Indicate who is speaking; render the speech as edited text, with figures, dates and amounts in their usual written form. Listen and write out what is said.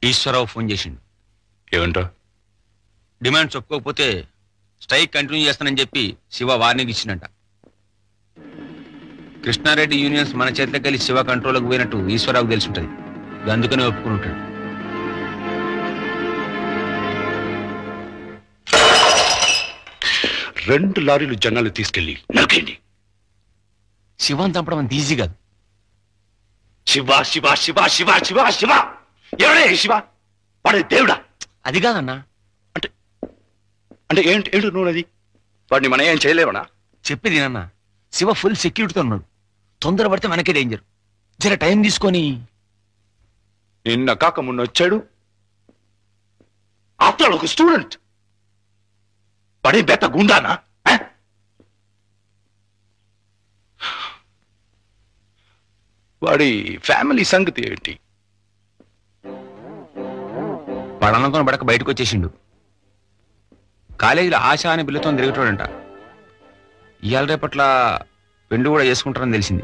Speaker 1: Eswararao phone చేసిండు.
Speaker 2: ఏమంటా?
Speaker 1: Demands ఒప్పుకోకపోతే స్ట్రైక్ కంటిన్యూ చేస్తానని చెప్పి శివ వార్నింగ్ ఇచ్చిందంట. కృష్ణారెడ్డి యూనియన్స్ మన చేతిలోకి వెళ్ళి శివ కంట్రోల్కి పోయినట్టు ఈశ్వరరావుకు తెలిసి ఉంటుంది. అందుకనే ఒప్పుకుని ఉంటాడు.
Speaker 2: రెండు లారీలు జనాలు తీసుకెళ్లి నరికేయండి.
Speaker 1: శివాన్ చంపడం అంత ఈజీ కాదు.
Speaker 2: శివ శివ శివ శివ శివ శివ ఎవడే శివ? వాడే దేవుడా?
Speaker 1: అది కాదన్నా.
Speaker 2: అంటే అంటే ఏంటి ఏంటి నువ్వు అది? వాడిని మనం ఏం చేయలేమనా?
Speaker 1: చెప్పేది అన్నా, శివ ఫుల్ సెక్యూరిటీతో ఉన్నాడు. తొందర పడితే మనకే డేంజర్. జర టైం తీసుకొని.
Speaker 2: నిన్న కాక మొన్న వచ్చాడు. ఆఫ్టర్ ఒక స్టూడెంట్. వాడే బెత్త గుండానా? వాడి ఫ్యామిలీ సంగతి ఏంటి?
Speaker 1: వాడనంతో బడక బయటకు వచ్చేసిండు. కాలేజీలో ఆశ అని బిల్లుతో తిరుగుతాడంట. ఇవాళ రేపట్ల పెండు కూడా చేసుకుంటారని తెలిసింది.